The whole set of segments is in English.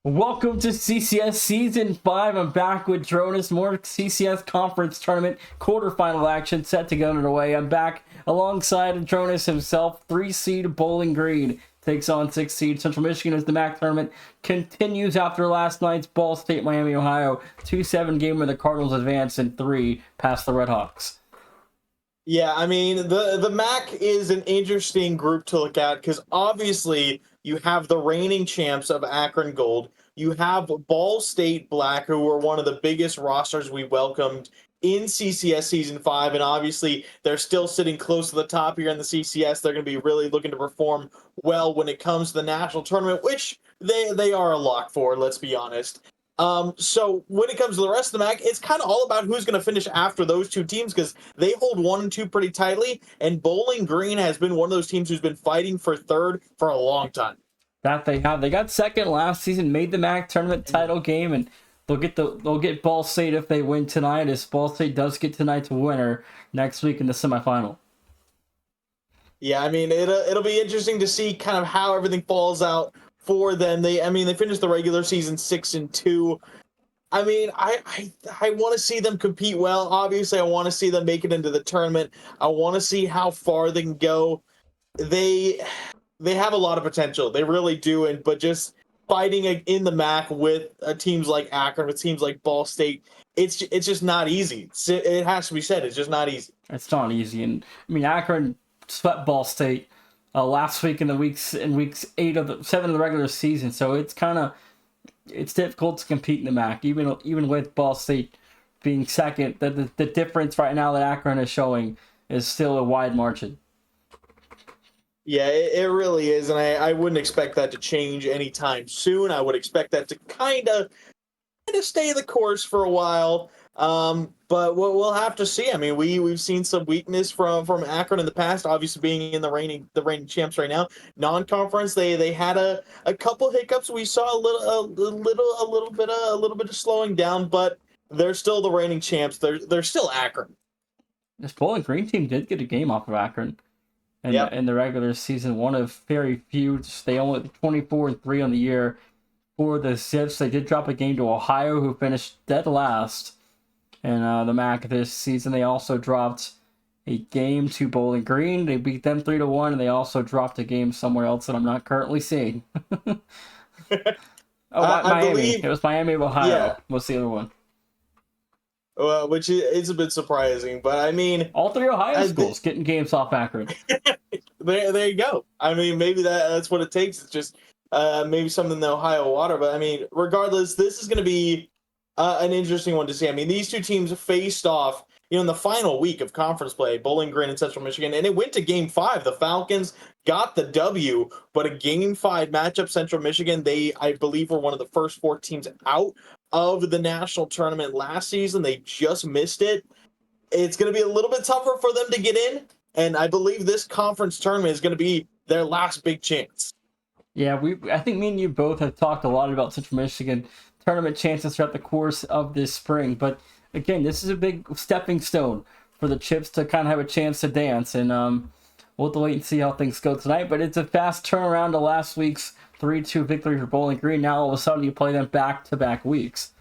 Welcome to CCS Season 5. I'm back with Dronis. More CCS Conference Tournament quarterfinal action set to get underway. I'm back alongside Dronis himself. 3-seed Bowling Green takes on 6-seed Central Michigan as the MAC tournament continues after last night's Ball State Miami, Ohio 2-7 game where the Cardinals advance in 3 past the Redhawks. Yeah, I mean, the MAC is an interesting group to look at because obviously you have the reigning champs of Akron Gold. You have Ball State Black, who were one of the biggest rosters we welcomed in CCS Season 5, and obviously they're still sitting close to the top here in the CCS. They're going to be really looking to perform well when it comes to the national tournament, which they are a lock for, let's be honest. So when it comes to the rest of the MAC, it's kind of all about who's going to finish after those two teams because they hold 1 and 2 pretty tightly. And Bowling Green has been one of those teams who's been fighting for third for a long time. That they have. They got second last season, made the MAC tournament title game, and they'll get Ball State if they win tonight. As Ball State does get tonight's winner next week in the semifinal. Yeah, I mean it'll be interesting to see kind of how everything falls out for them. They finished the regular season 6-2. I mean, I want to see them compete well. Obviously, I want to see them make it into the tournament. I want to see how far they can go. They have a lot of potential. They really do. But just fighting in the MAC with teams like Akron, with teams like Ball State, it's just not easy. It has to be said. It's just not easy. It's not easy, and I mean Akron swept Ball State last week in weeks 7 of the regular season. So it's difficult to compete in the MAC, even with Ball State being second. The difference right now that Akron is showing is still a wide margin. Yeah, it really is, and I wouldn't expect that to change anytime soon. I would expect that to kind of stay the course for a while. But we'll have to see. I mean, we've seen some weakness from Akron in the past. Obviously, being in the reigning champs right now, non-conference they had a couple hiccups. We saw a little bit of slowing down, but they're still the reigning champs. They're still Akron. This Bowling Green team did get a game off of Akron Yep. in the regular season. One of very few. They only 24-3 on the year for the Zips. They did drop a game to Ohio, who finished dead last in the MAC this season. They also dropped a game to Bowling Green. They beat them 3-1, and they also dropped a game somewhere else that I'm not currently seeing. Miami. I believe It was Miami of Ohio. Yeah. What's the other one? Which is a bit surprising, but I mean, All 3 Ohio schools getting games off Akron. there you go. I mean, maybe that's what it takes. It's just maybe something in the Ohio water. But I mean, regardless, this is going to be an interesting one to see. I mean, these two teams faced off, in the final week of conference play, Bowling Green and Central Michigan, and it went to Game 5. The Falcons got the W, but a Game 5 matchup, Central Michigan, I believe, were one of the first 4 teams out of the national tournament last season. They just missed it. It's going to be a little bit tougher for them to get in, and I believe this conference tournament is going to be their last big chance. Yeah, I think me and you both have talked a lot about Central Michigan tournament chances throughout the course of this spring. But again, this is a big stepping stone for the Chips to kind of have a chance to dance. And we'll have to wait and see how things go tonight. But it's a fast turnaround to last week's 3-2 victory for Bowling Green. Now all of a sudden you play them back-to-back weeks.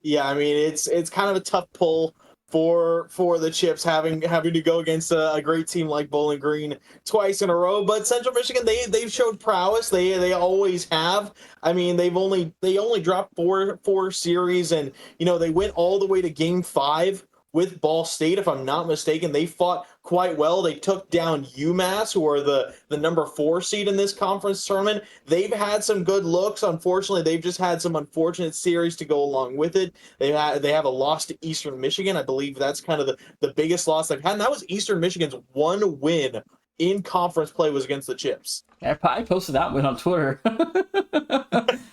Yeah, I mean, it's kind of a tough pull for the Chips having to go against a great team like Bowling Green twice in a row. But Central Michigan, they've showed prowess. They always have. I mean, they only dropped four series, and they went all the way to Game 5 with Ball State, if I'm not mistaken. They fought quite well. They took down UMass, who are the number 4 seed in this conference tournament. They've had some good looks. Unfortunately, they've just had some unfortunate series to go along with it. They have a loss to Eastern Michigan. I believe that's kind of the biggest loss they've had, and that was Eastern Michigan's one win in conference play was against the Chips. I posted that one on Twitter.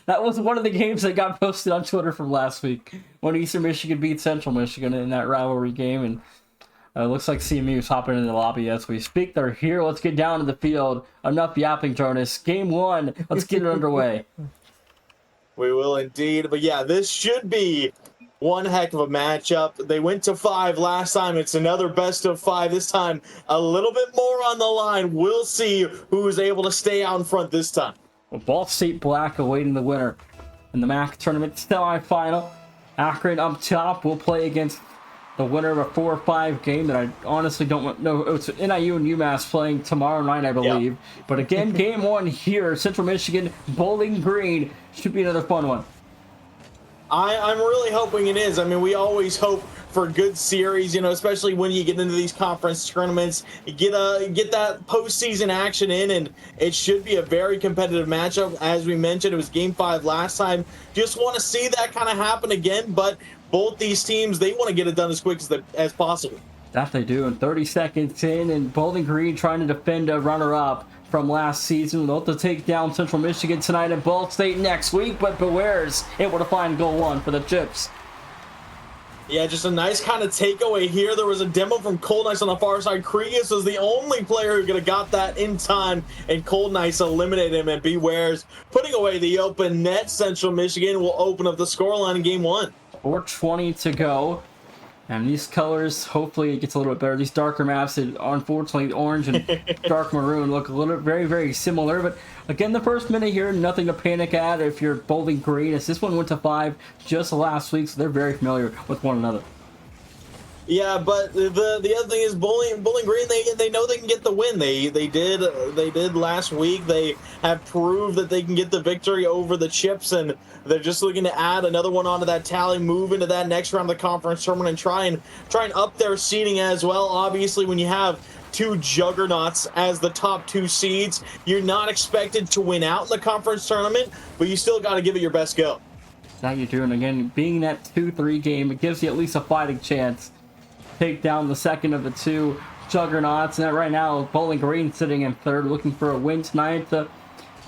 That was one of the games that got posted on Twitter from last week when Eastern Michigan beat Central Michigan in that rivalry game. And looks like CMU is hopping in the lobby as we speak. They're here. Let's get down to the field. Enough yapping, Jonas. Game 1. Let's get it underway. We will indeed. But yeah, this should be one heck of a matchup. They went to 5 last time. It's another best of 5. This time, a little bit more on the line. We'll see who's able to stay out in front this time. Ball State Black awaiting the winner in the MAC tournament semifinal. Akron up top will play against the winner of a 4-5 game that I honestly don't know. It's NIU and UMass playing tomorrow night, I believe. Yeah. But again, game one here, Central Michigan, Bowling Green. Should be another fun one. I'm really hoping it is. I mean, we always hope for good series, you know, especially when you get into these conference tournaments. You get that postseason action in, and it should be a very competitive matchup. As we mentioned, it was Game 5 last time. Just want to see that kind of happen again, but both these teams, they want to get it done as quick as possible. That they do. And 30 seconds in, and Bowling Green trying to defend a runner-up from last season. They'll have to take down Central Michigan tonight at Ball State next week, but Beware's able to find goal one for the Chips. Yeah, just a nice kind of takeaway here. There was a demo from Cold Nice on the far side. Krieges was the only player who could have got that in time, and Cold Nice eliminated him, and Beware's putting away the open net. Central Michigan will open up the scoreline in game one. 4:20 to go. And these colors, hopefully it gets a little bit better. These darker maps, unfortunately, orange and dark maroon look a little very, very similar. But again, the first minute here, nothing to panic at if you're Bowling Green, as this one went to 5 just last week, so they're very familiar with one another. Yeah, but the other thing is Bowling Green, they know they can get the win. They did last week. They have proved that they can get the victory over the Chips, and they're just looking to add another one onto that tally, move into that next round of the conference tournament, and try and up their seeding as well. Obviously, when you have two juggernauts as the top 2 seeds, you're not expected to win out in the conference tournament, but you still got to give it your best go. That you do, and again, being that 2-3 game, it gives you at least a fighting chance. Take down the second of the 2 juggernauts, and right now Bowling Green sitting in third, looking for a win tonight.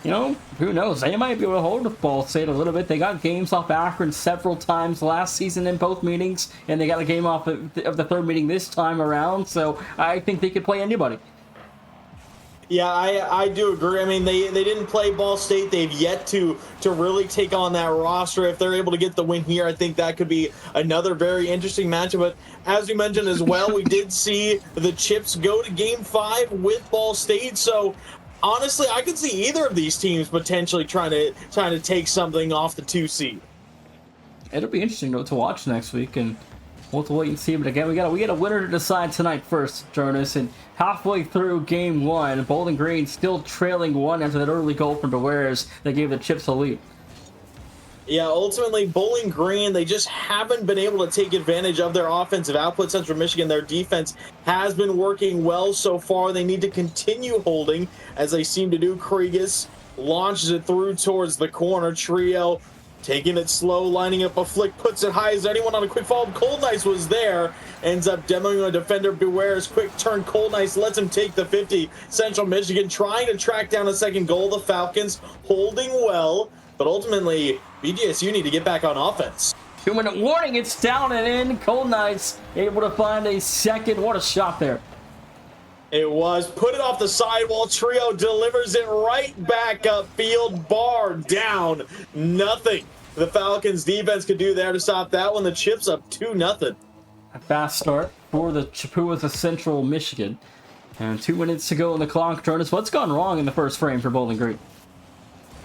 You know, who knows? They might be able to hold the Ball State a little bit. They got games off Akron several times last season in both meetings, and they got a game off of the third meeting this time around. So I think they could play anybody. Yeah, I do agree. I mean, they didn't play Ball State. They've yet to really take on that roster. If they're able to get the win here, I think that could be another very interesting matchup. But as we mentioned as well, we did see the Chips go to Game 5 with Ball State. So honestly, I could see either of these teams potentially trying to take something off the 2 seed. It'll be interesting to watch next week, and we'll have to wait and see. But again, we got a winner to decide tonight first, Jonas. And halfway through game 1, Bowling Green still trailing 1 after that early goal from Beware's that gave the Chips a lead. Yeah, ultimately, Bowling Green, they just haven't been able to take advantage of their offensive output. Central Michigan, their defense has been working well so far. They need to continue holding, as they seem to do. Krieges launches it through towards the corner. Trio taking it slow, lining up a flick, puts it high. Is there anyone on a quick follow-up? Cold Nice was there. Ends up demoing a defender. Beware's quick turn. Cold Nice lets him take the 50. Central Michigan trying to track down a second goal. The Falcons holding well, but ultimately, BGSU need to get back on offense. 2-minute warning. It's down and in. Cold Nice able to find a second. What a shot there. It was. Put it off the sidewall. Trio delivers it right back upfield. Bar down. Nothing the Falcons defense could do there to stop that one. The Chips up 2-0. A fast start for the Chipuas of Central Michigan. And 2 minutes to go on the clock. Jonas, what's gone wrong in the first frame for Bowling Green?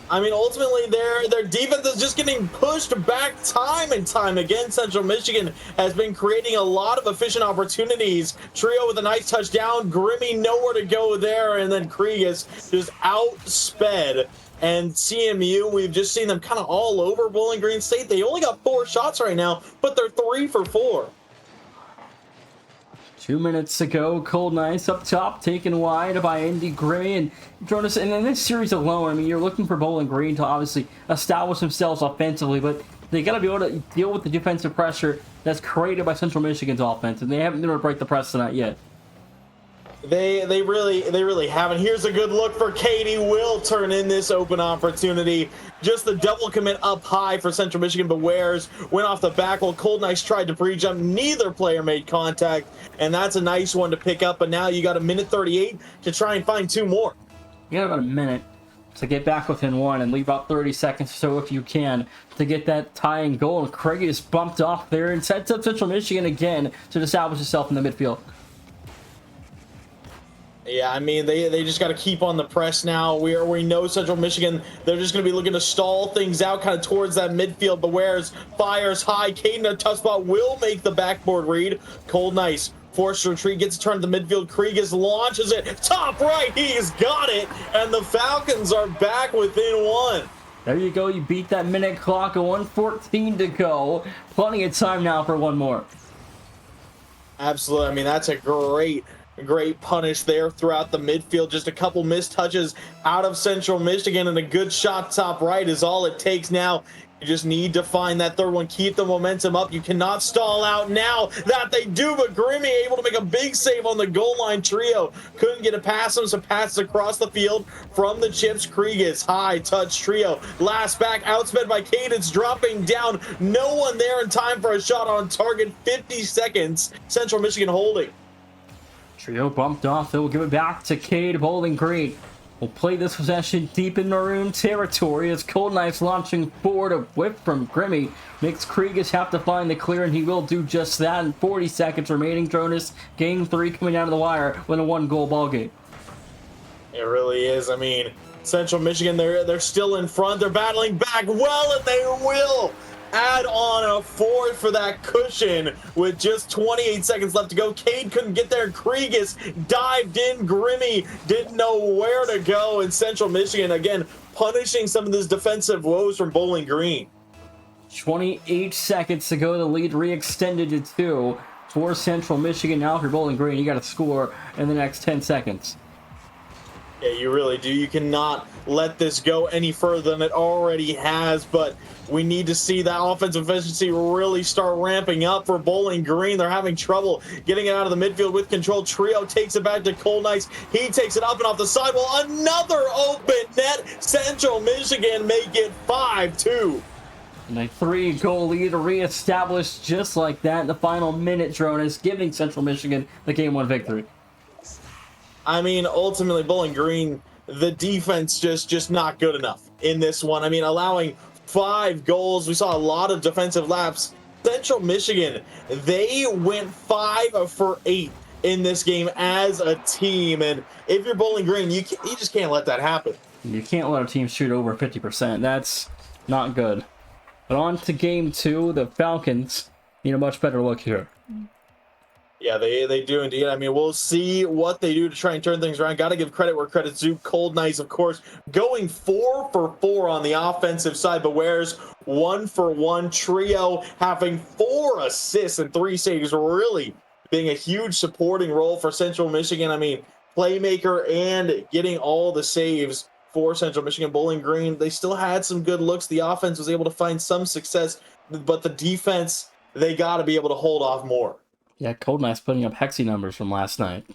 I mean, ultimately, their defense is just getting pushed back time and time again. Central Michigan has been creating a lot of efficient opportunities. Trio with a nice touchdown. Grimmy nowhere to go there. And then Krieges just outsped. And CMU, we've just seen them kind of all over Bowling Green State. They only got 4 shots right now, but they're 3 for 4. 2 minutes to go. Cold Nice up top, taken wide by Andy Gray. And Jonas, and in this series alone, I mean, you're looking for Bowling Green to obviously establish themselves offensively, but they got to be able to deal with the defensive pressure that's created by Central Michigan's offense, and they haven't been able to break the press tonight yet. They really haven't. Here's a good look for Katie. Will turn in this open opportunity. Just the double commit up high for Central Michigan, but Wares went off the back while Cold Nice tried to pre-jump. Neither player made contact, and that's a nice one to pick up. But now you got a minute 38 to try and find 2 more. You got about a minute to get back within 1 and leave about 30 seconds or so if you can to get that tying goal. And Craig is bumped off there and sets up Central Michigan again to establish itself in the midfield. Yeah, I mean, they just got to keep on the press now. We know Central Michigan, they're just going to be looking to stall things out kind of towards that midfield. But where's fires high, Caden, a tough spot, will make the backboard read. Cold Nice forced to retreat, gets a turn to the midfield. Krieges launches it top right. He's got it, and the Falcons are back within one. There you go. You beat that minute clock. 1:14 to go. Plenty of time now for one more. Absolutely. I mean, that's a great punish there throughout the midfield. Just a couple missed touches out of Central Michigan, and a good shot top right is all it takes now. You just need to find that third one, keep the momentum up. You cannot stall out now that they do, but Grimmy able to make a big save on the goal line. Trio couldn't get it past him, so passes across the field from the Chips. Krieges, high touch Trio. Last back, outsped by Cadence, dropping down. No one there in time for a shot on target. 50 seconds. Central Michigan holding. Trio bumped off. They will give it back to Cade. Bowling Green will play this possession deep in maroon territory as Cold Knife's launching forward. A whip from Grimmy makes Krieges have to find the clear, and he will do just that in 40 seconds remaining. Jonas, game 3 coming down to the wire with a 1-goal ball game. It really is. I mean, Central Michigan, they're still in front. They're battling back well, and they will add on a fourth for that cushion with just 28 seconds left to go. Cade couldn't get there. Krieges dived in. Grimmy didn't know where to go. And Central Michigan, again, punishing some of these defensive woes from Bowling Green. 28 seconds to go. The lead re-extended to 2 for Central Michigan. Now for Bowling Green, you got to score in the next 10 seconds. Yeah, you really do. You cannot let this go any further than it already has, but we need to see that offensive efficiency really start ramping up for Bowling Green. They're having trouble getting it out of the midfield with control. Trio takes it back to Cold Nice. He takes it up and off the sidewall. Another open net. Central Michigan make it 5-2. And a 3-goal lead re-established just like that in the final minute, Jonas, giving Central Michigan the Game 1 victory. I mean, ultimately, Bowling Green, the defense just not good enough in this one. I mean, allowing 5 goals. We saw a lot of defensive laps. Central Michigan, they went 5 for 8 in this game as a team. And if you're Bowling Green, you just can't let that happen. You can't let a team shoot over 50%. That's not good. But on to game 2, the Falcons need a much better look here. Yeah, they do indeed. I mean, we'll see what they do to try and turn things around. Got to give credit where credit's due. Cold Nice, of course, going 4 for 4 on the offensive side, but where's 1 for 1. Trio having 4 assists and 3 saves, really being a huge supporting role for Central Michigan. I mean, playmaker and getting all the saves for Central Michigan. Bowling Green, they still had some good looks. The offense was able to find some success, but the defense, they got to be able to hold off more. Yeah, Cold Knife's putting up Hexy numbers from last night.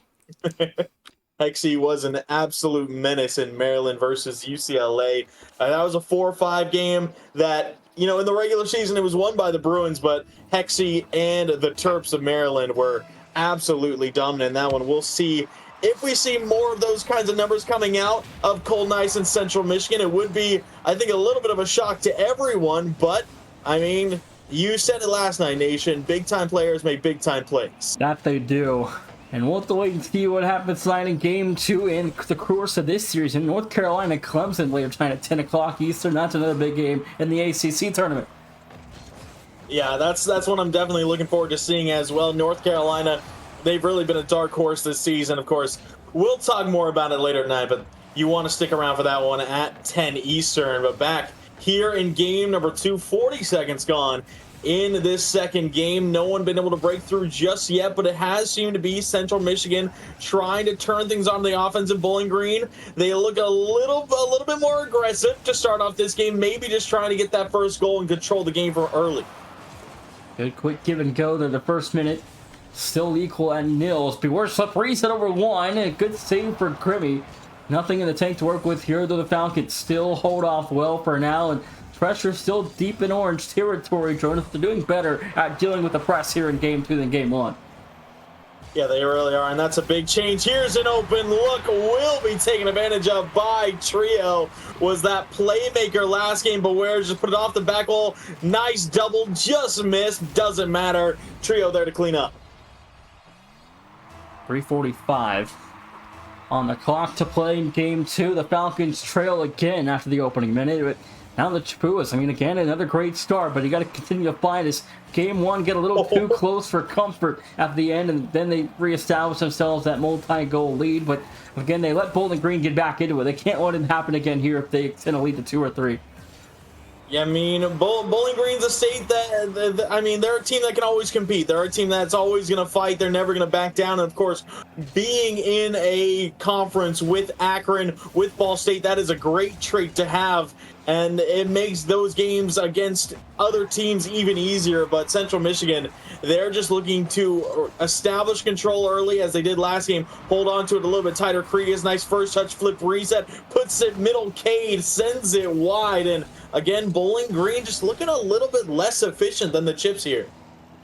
Hexy was an absolute menace in Maryland versus UCLA. That was a 4-5 game that, you know, in the regular season it was won by the Bruins, but Hexy and the Terps of Maryland were absolutely dominant in that one. We'll see if we see more of those kinds of numbers coming out of Cold Nice and Central Michigan. It would be, I think, a little bit of a shock to everyone, but, I mean, you said it last night, Nation. Big-time players make big-time plays. That they do. And we'll have to wait and see what happens tonight in Game 2 in the course of this series. In North Carolina, Clemson later tonight at 10 o'clock Eastern. That's another big game in the ACC tournament. Yeah, that's one I'm definitely looking forward to seeing as well. North Carolina, they've really been a dark horse this season. Of course, we'll talk more about it later tonight, but you want to stick around for that one at 10 Eastern. But back here in game number 2, 40 seconds gone in this second game. No one been able to break through just yet, but it has seemed to be Central Michigan trying to turn things on the offense in Bowling Green. They look a little bit more aggressive to start off this game, maybe just trying to get that first goal and control the game from early. Good quick give and go there the first minute. Still equal at nils. Beware slip reset over 1. A good save for Grimmy. Nothing in the tank to work with here, though the Falcons still hold off well for now, and pressure still deep in orange territory, Jonas. They're doing better at dealing with the press here in Game 2 than Game 1. Yeah, they really are, and that's a big change. Here's an open look. Will be taken advantage of by Trio. Was that playmaker last game, but Ware just put it off the back wall. Nice double, just missed. Doesn't matter. Trio there to clean up. 3:45 on the clock to play in game 2. The Falcons trail again after the opening minute. But now the Chippewas, I mean, again, another great start, but you got to continue to find this. Game 1 get a little too close for comfort at the end, and then they reestablish themselves that multi-goal lead. But again, they let Bowling Green get back into it. They can't let it happen again here if they extend a lead to 2 or 3. Yeah, I mean, Bowling Green's a state that, I mean, they're a team that can always compete. They're a team that's always going to fight. They're never going to back down. And, of course, being in a conference with Akron, with Ball State, that is a great trait to have. And it makes those games against other teams even easier. But Central Michigan, they're just looking to establish control early, as they did last game. Hold on to it a little bit tighter. Krigas, nice first touch, flip reset, puts it middle. Cade sends it wide. And again, Bowling Green just looking a little bit less efficient than the Chips here.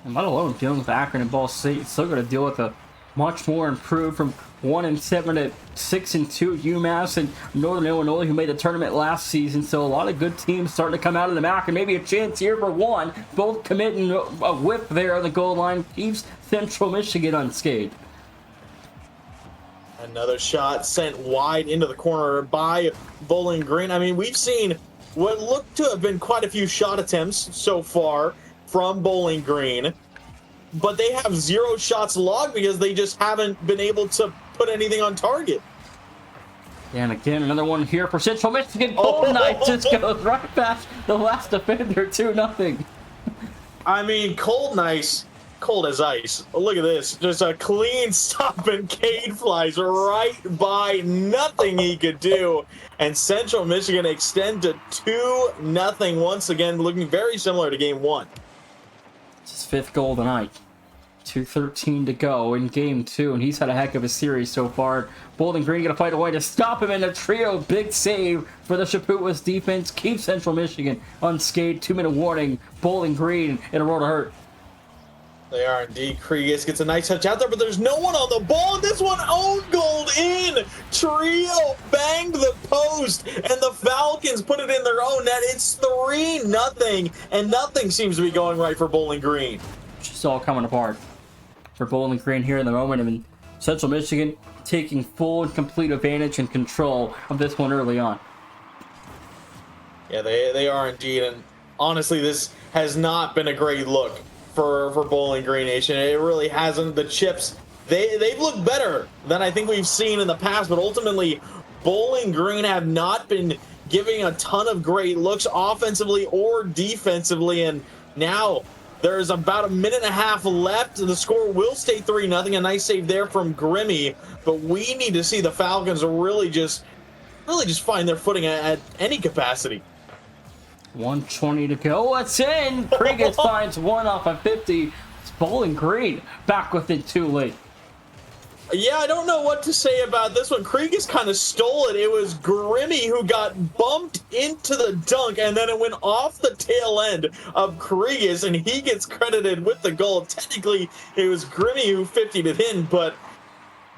And let alone dealing with Akron and Ball State, still going to deal with a much more improved from 1-7 to 6-2 UMass and Northern Illinois, who made the tournament last season. So a lot of good teams starting to come out of the MAC, and maybe a chance here for one. Both committing a whip there on the goal line keeps Central Michigan unscathed. Another shot sent wide into the corner by Bowling Green. I mean, we've seen what looked to have been quite a few shot attempts so far from Bowling Green, but they have 0 shots logged because they just haven't been able to put anything on target. And again, another one here for Central Michigan. Cold Knight just goes right past the last defender, 2-0. I mean, Cold Knight, cold as ice. Look at this. Just a clean stop, and Cade flies right by. Nothing he could do. And Central Michigan extend to 2-0 once again, looking very similar to game 1. It's his 5th goal tonight. 2:13 to go in game 2, and he's had a heck of a series so far. Bowling Green gonna fight away to stop him in a trio. Big save for the Chippewas defense. Keeps Central Michigan unscathed. 2-minute warning. Bowling Green in a row to hurt. They are indeed. Krigas gets a nice touch out there, but there's no one on the ball. This one own goal in. Trio banged the post, and the Falcons put it in their own net. It's 3-0, and nothing seems to be going right for Bowling Green. It's just all coming apart for Bowling Green here in the moment. I mean, Central Michigan taking full and complete advantage and control of this one early on. Yeah, they are indeed. And honestly, this has not been a great look for Bowling Green Nation. It really hasn't. The Chips, they've looked better than I think we've seen in the past, but ultimately, Bowling Green have not been giving a ton of great looks offensively or defensively. And now there's about a minute and a half left. The score will stay 3-0. A nice save there from Grimmy, but we need to see the Falcons really just find their footing at any capacity. 1:20 to go. It's in. Krigas finds one off of 50. It's Bowling Green back with it too late. Yeah, I don't know what to say about this one. Krigas kind of stole it. It was Grimmy who got bumped into the dunk, and then it went off the tail end of Krigas, and he gets credited with the goal. Technically, it was Grimmy who 50'd it in, but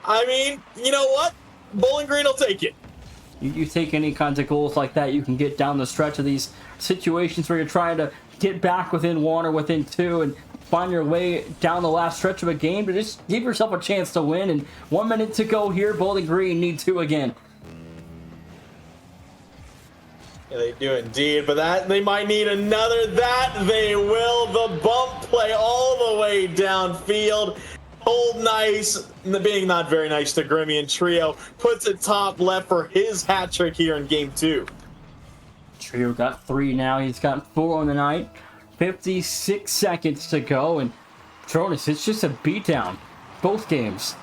I mean, you know what? Bowling Green will take it. You take any kinds of goals like that, you can get down the stretch of these situations where you're trying to get back within 1 or within 2 and find your way down the last stretch of a game to just give yourself a chance to win. And 1 minute to go here. Bowling Green need 2 again. Yeah, they do indeed, but that they might need another. That they will. The bump play all the way downfield. Old nice, being not very nice to Grimmy, and Trio puts it top left for his hat trick here in game 2. Trio got 3 now. He's got 4 on the night. 56 seconds to go, and Tronus, it's just a beatdown. Both games.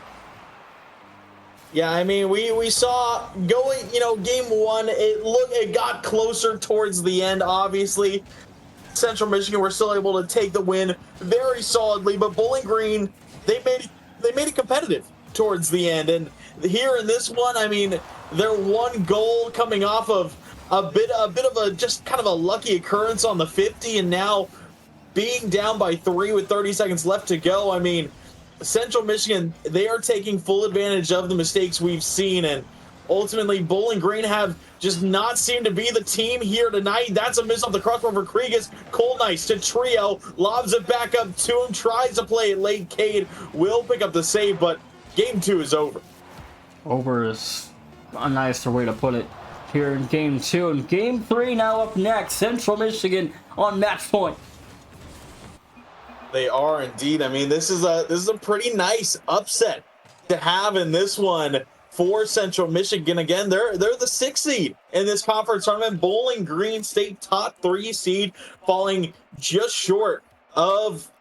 Yeah, I mean, we saw going, game 1, it got closer towards the end, obviously. Central Michigan were still able to take the win very solidly, but Bowling Green, they made it competitive towards the end. And here in this one, I mean, their 1 goal coming off of a bit of a just kind of a lucky occurrence on the 50, and now being down by 3 with 30 seconds left to go. I mean, Central Michigan, they are taking full advantage of the mistakes we've seen, and ultimately Bowling Green have just not seemed to be the team here tonight. That's a miss off the crossbar for Krigas. Cold Nice to Trio, lobs it back up to him, tries to play it late. Cade will pick up the save, but game 2 is over. Over is a nicer way to put it here in game 2. And game 3 now up next. Central Michigan on match point. They are indeed. I mean, this is a pretty nice upset to have in this one for Central Michigan. Again, they're the 6th seed in this conference tournament. Bowling Green State top 3 seed, falling just short of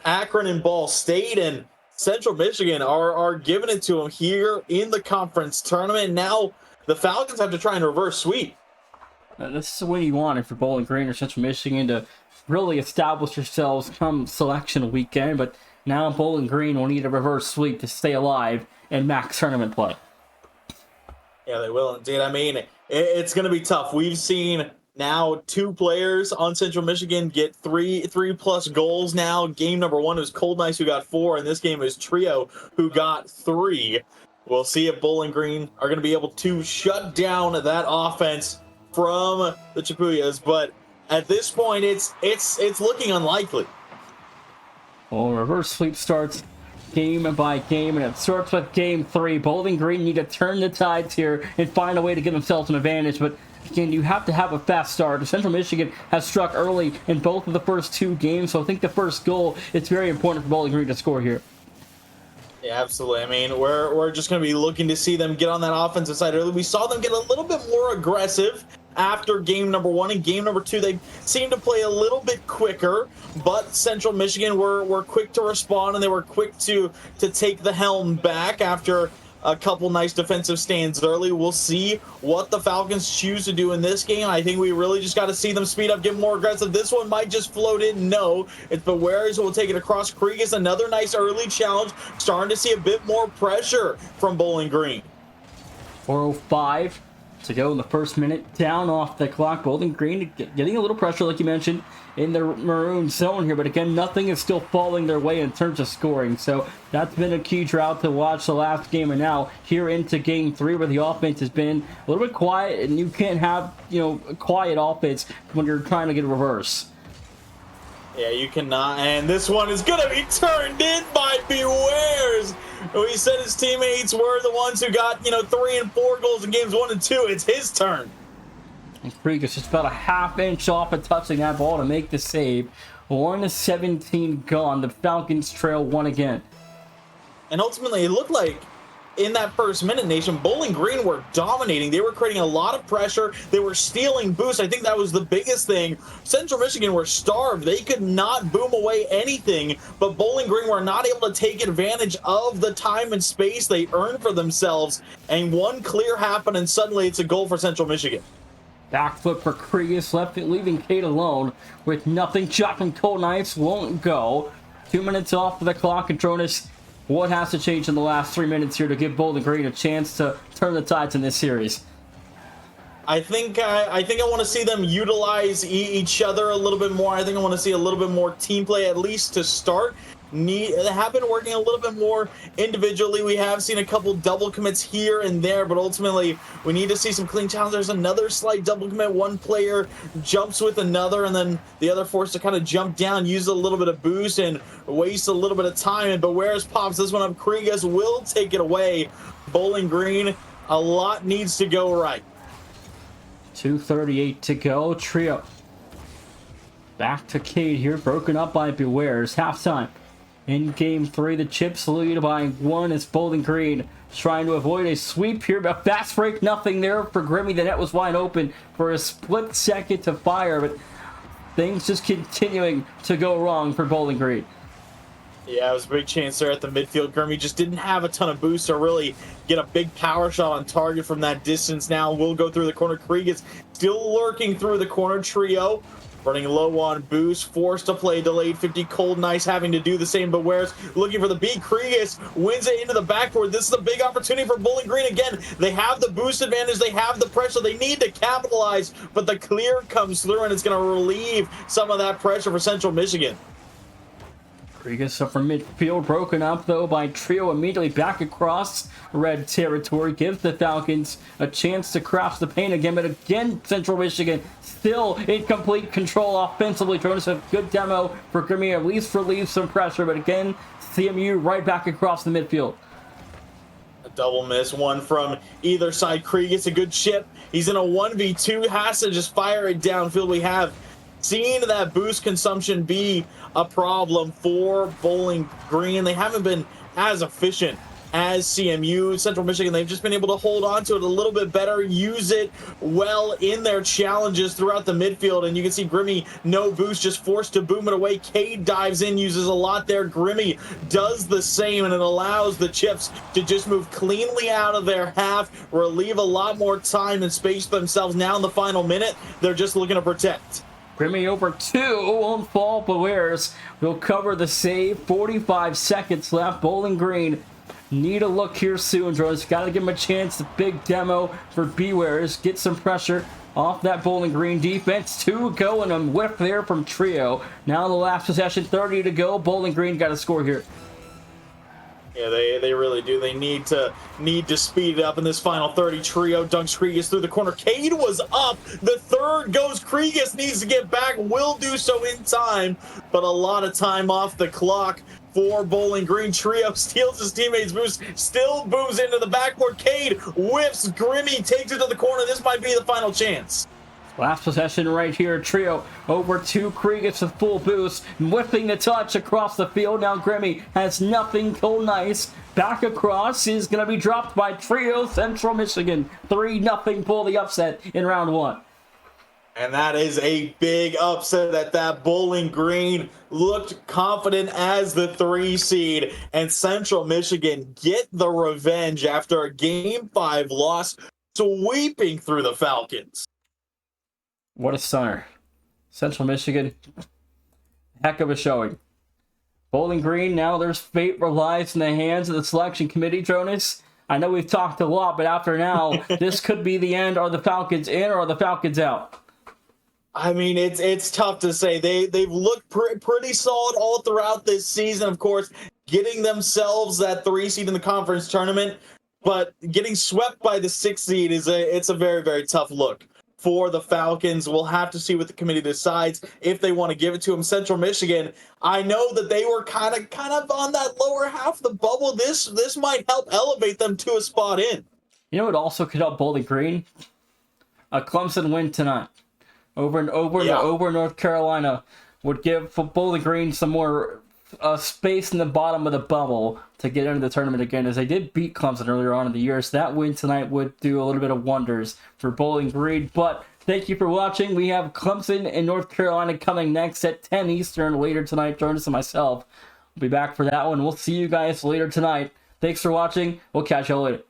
Akron and Ball State, and Central Michigan are giving it to them here in the conference tournament. Now the Falcons have to try and reverse sweep. This is what you want if you're Bowling Green or Central Michigan, to really establish yourselves come selection weekend. But now Bowling Green will need a reverse sweep to stay alive in MAC tournament play. Yeah, they will indeed. I mean, it's going to be tough. We've seen now 2 players on Central Michigan get three plus goals now. Game number 1 was Cold Nice, who got 4, and this game is Trio, who got 3. We'll see if Bowling Green are going to be able to shut down that offense from the Chapuyas, but at this point, it's looking unlikely. Well, reverse sweep starts game by game, and it starts with game 3. Bowling Green need to turn the tides here and find a way to give themselves an advantage, but again, you have to have a fast start. Central Michigan has struck early in both of the first 2 games, so I think the first goal, it's very important for Bowling Green to score here. Yeah, absolutely. I mean, we're just going to be looking to see them get on that offensive side early. We saw them get a little bit more aggressive after game number 1. And game number 2, they seemed to play a little bit quicker, but Central Michigan were quick to respond, and they were quick to take the helm back after a couple nice defensive stands early. We'll see what the Falcons choose to do in this game. I think we really just got to see them speed up, get more aggressive. This one might just float in. No, it's Bewares who will take it across. Krieges, another nice early challenge. Starting to see a bit more pressure from Bowling Green. 4:05 to go in the first minute. Down off the clock. Bowling Green getting a little pressure, like you mentioned, in the maroon zone here. But again, nothing is still falling their way in terms of scoring. So that's been a key drought to watch the last game. And now here into game 3, where the offense has been a little bit quiet. And you can't have, a quiet offense when you're trying to get a reverse. Yeah, you cannot. And this one is going to be turned in by Bewares. He said his teammates were the ones who got, 3 and 4 goals in games 1 and 2. It's his turn. And Krieg is just about a half-inch off of touching that ball to make the save. 1-17 gone. The Falcons trail 1 again. And ultimately, it looked like in that first minute, Nation, Bowling Green were dominating. They were creating a lot of pressure. They were stealing boosts. I think that was the biggest thing. Central Michigan were starved. They could not boom away anything, but Bowling Green were not able to take advantage of the time and space they earned for themselves. And one clear happened, and suddenly it's a goal for Central Michigan. Back foot for Krieges, leaving Kate alone with nothing. Shot from Cold Knights won't go. 2 minutes off the clock, and Dronis, what has to change in the last 3 minutes here to give Bowling Green a chance to turn the tides in this series? I think I want to see them utilize each other a little bit more. I think I want to see a little bit more team play, at least to start. They have been working a little bit more individually. We have seen a couple double commits here and there, but ultimately we need to see some clean challenges. There's another slight double commit. One player jumps with another, and then the other forced to kind of jump down, use a little bit of boost, and waste a little bit of time. And Bewares pops this one up. Krieges will take it away. Bowling Green, a lot needs to go right. 2:38 to go. Trio back to Cade here, broken up by Bewares. Halftime. In game 3, the Chips lead by 1 as Bowling Green trying to avoid a sweep here, but fast break, nothing there for Grimmy. The net was wide open for a split second to fire, but things just continuing to go wrong for Bowling Green. Yeah, it was a big chance there at the midfield. Grimmy just didn't have a ton of boost to really get a big power shot on target from that distance. Now we'll go through the corner. Krieg is still lurking through the corner. Trio running low on boost, forced to play delayed 50. Cold Nice having to do the same, but Bewares looking for the beat. Krieges wins it into the backboard. This is a big opportunity for Bowling Green again. They have the boost advantage. They have the pressure. They need to capitalize, but the clear comes through, and it's going to relieve some of that pressure for Central Michigan. Krieges up from midfield, broken up though by Trio, immediately back across red territory, gives the Falcons a chance to cross the paint again, but again Central Michigan still in complete control offensively. Jonas, a good demo for Grimmy, at least relieves some pressure, but again CMU right back across the midfield. Double miss, one from either side. Krieg gets a good chip. He's in a 1v2, has to just fire it downfield. We have seen that boost consumption be a problem for Bowling Green. They haven't been as efficient as CMU. Central Michigan, they've just been able to hold on to it a little bit better, use it well in their challenges throughout the midfield. And you can see Grimmy, no boost, just forced to boom it away. Cade dives in, uses a lot there. Grimmy does the same, and it allows the Chips to just move cleanly out of their half, relieve a lot more time and space for themselves. Now in the final minute, they're just looking to protect. Grimmy over 2 on fall Bewares will cover the save. 45 seconds left. Bowling Green need a look here soon, Drones. Got to give him a chance. The big demo for Bewares. Get some pressure off that Bowling Green defense. 2 go and a whiff there from Trio. Now in the last possession, 30 to go. Bowling Green got to score here. Yeah, they really do. They need to speed it up in this final 30. Trio dunks Kriegas through the corner. Cade was up. The third goes. Kriegas needs to get back. Will do so in time, but a lot of time off the clock for Bowling Green. Trio steals his teammate's boost, still booms into the backboard. Cade whiffs. Grimmy takes it to the corner. This might be the final chance. Last possession right here. Trio over to Kriegas with full boost. Whipping the touch across the field. Now Grimmy has nothing. Go nice. Back across is going to be dropped by Trio. Central Michigan 3-0 pull the upset in round 1. And that is a big upset that Bowling Green looked confident as the 3 seed. And Central Michigan get the revenge after a Game 5 loss, sweeping through the Falcons. What a stunner. Central Michigan, heck of a showing. Bowling Green, now their fate relies in the hands of the selection committee, Jonas. I know we've talked a lot, but after now, this could be the end. Are the Falcons in or are the Falcons out? I mean, it's tough to say. They've looked pretty solid all throughout this season, of course, getting themselves that 3 seed in the conference tournament, but getting swept by the 6 seed it's a very, very tough look for the Falcons. We'll have to see what the committee decides if they want to give it to them. Central Michigan, I know that they were kind of on that lower half of the bubble. This might help elevate them to a spot in. You know what also could help Bowling Green? A Clemson win tonight. Over North Carolina would give Bowling Green some more space in the bottom of the bubble to get into the tournament again, as they did beat Clemson earlier on in the year. So that win tonight would do a little bit of wonders for Bowling Green. But thank you for watching. We have Clemson and North Carolina coming next at 10 Eastern later tonight. Jonas and myself will be back for that one. We'll see you guys later tonight. Thanks for watching. We'll catch you later.